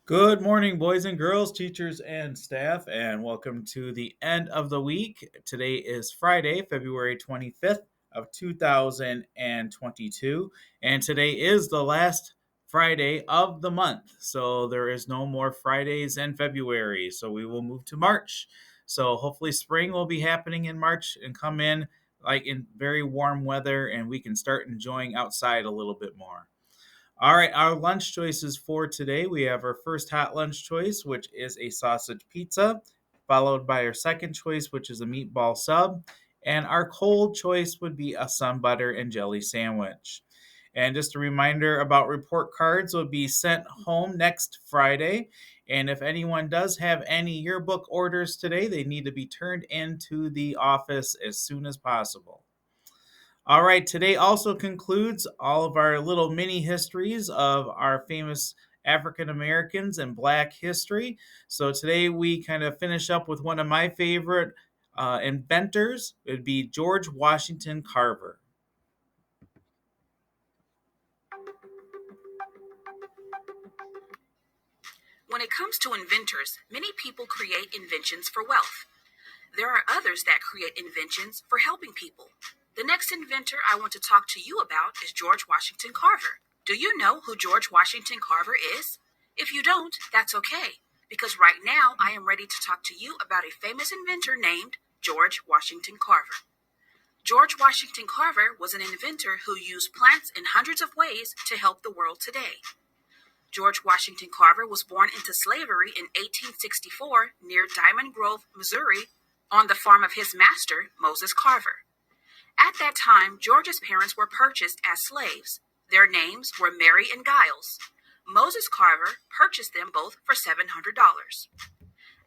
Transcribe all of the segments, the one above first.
Good morning, boys and girls, teachers and staff, and welcome to the end of the week. Today is Friday, February 25th of 2022, and today is the last Friday of the month. So there is no more Fridays in February. So we will move to March. So hopefully spring will be happening in March and come in like in very warm weather and we can start enjoying outside a little bit more. All right, our lunch choices for today. We have our first hot lunch choice, which is a sausage pizza, followed by our second choice, which is a meatball sub. And our cold choice would be a sun butter and jelly sandwich. And just a reminder about report cards will be sent home next Friday. And if anyone does have any yearbook orders today, they need to be turned into the office as soon as possible. All right, today also concludes all of our little mini histories of our famous African Americans and Black history. So today we kind of finish up with one of my favorite inventors. It would be George Washington Carver. When it comes to inventors, many people create inventions for wealth. There are others that create inventions for helping people. The next inventor I want to talk to you about is George Washington Carver. Do you know who George Washington Carver is? If you don't, that's okay, because right now I am ready to talk to you about a famous inventor named George Washington Carver. George Washington Carver was an inventor who used plants in hundreds of ways to help the world today. George Washington Carver was born into slavery in 1864 near Diamond Grove, Missouri, on the farm of his master, Moses Carver. At that time, George's parents were purchased as slaves. Their names were Mary and Giles. Moses Carver purchased them both for $700.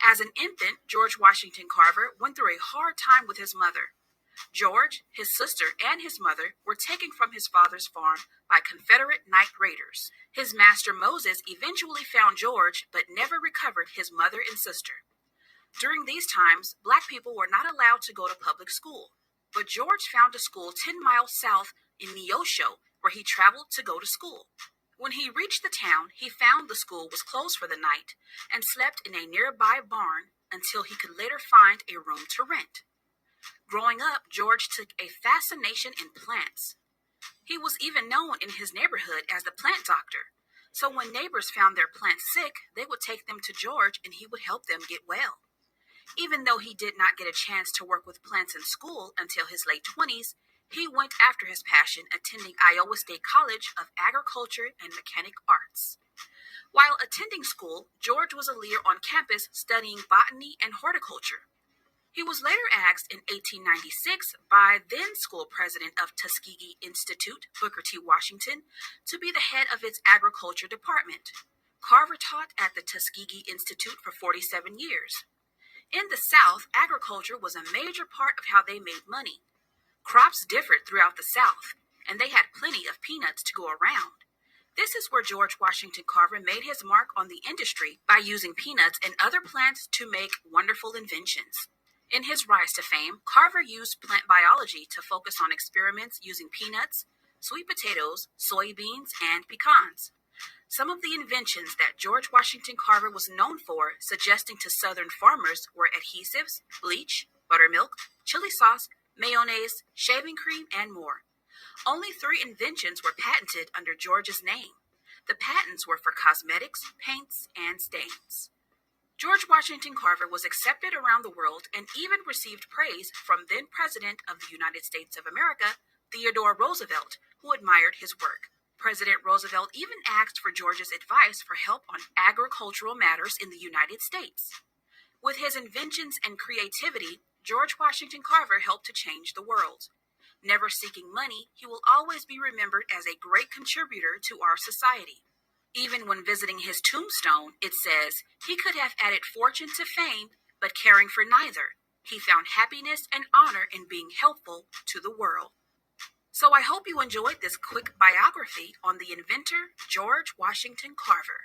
As an infant, George Washington Carver went through a hard time with his mother. George, his sister, and his mother were taken from his father's farm by Confederate night raiders. His master Moses eventually found George, but never recovered his mother and sister. During these times, black people were not allowed to go to public school, but George found a school 10 miles south in Neosho, where he traveled to go to school. When he reached the town, he found the school was closed for the night and slept in a nearby barn until he could later find a room to rent. Growing up, George took a fascination in plants. He was even known in his neighborhood as the plant doctor. So when neighbors found their plants sick, they would take them to George and he would help them get well. Even though he did not get a chance to work with plants in school until his late 20s, he went after his passion, attending Iowa State College of Agriculture and Mechanic Arts. While attending school, George was a leader on campus studying botany and horticulture. He was later asked in 1896 by then school president of Tuskegee Institute, Booker T. Washington, to be the head of its agriculture department. Carver taught at the Tuskegee Institute for 47 years. In the South, agriculture was a major part of how they made money. Crops differed throughout the South, and they had plenty of peanuts to go around. This is where George Washington Carver made his mark on the industry by using peanuts and other plants to make wonderful inventions. In his rise to fame, Carver used plant biology to focus on experiments using peanuts, sweet potatoes, soybeans, and pecans. Some of the inventions that George Washington Carver was known for suggesting to Southern farmers were adhesives, bleach, buttermilk, chili sauce, mayonnaise, shaving cream, and more. Only 3 inventions were patented under George's name. The patents were for cosmetics, paints, and stains. George Washington Carver was accepted around the world and even received praise from then President of the United States of America, Theodore Roosevelt, who admired his work. President Roosevelt even asked for George's advice for help on agricultural matters in the United States. With his inventions and creativity, George Washington Carver helped to change the world. Never seeking money, he will always be remembered as a great contributor to our society. Even when visiting his tombstone, it says, he could have added fortune to fame, but caring for neither. He found happiness and honor in being helpful to the world. So I hope you enjoyed this quick biography on the inventor, George Washington Carver.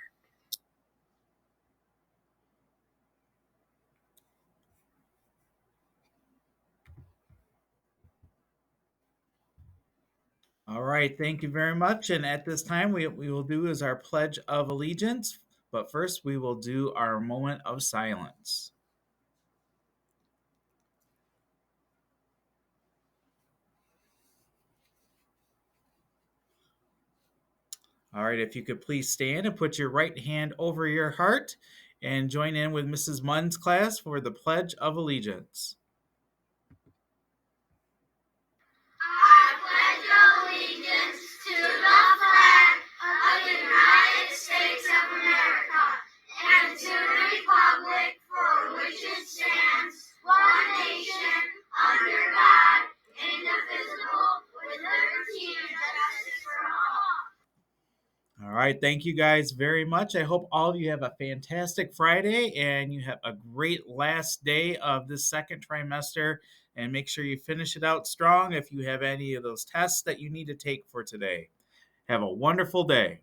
All right, thank you very much. And at this time, we will do is our Pledge of Allegiance. But first, we will do our moment of silence. All right, if you could please stand and put your right hand over your heart and join in with Mrs. Munn's class for the Pledge of Allegiance. I pledge allegiance to the flag of the United States of America and to the republic for which it stands, one nation, under God, indivisible, with liberty and justice for all. All right, thank you guys very much. I hope all of you have a fantastic Friday and you have a great last day of this second trimester. And make sure you finish it out strong if you have any of those tests that you need to take for today. Have a wonderful day.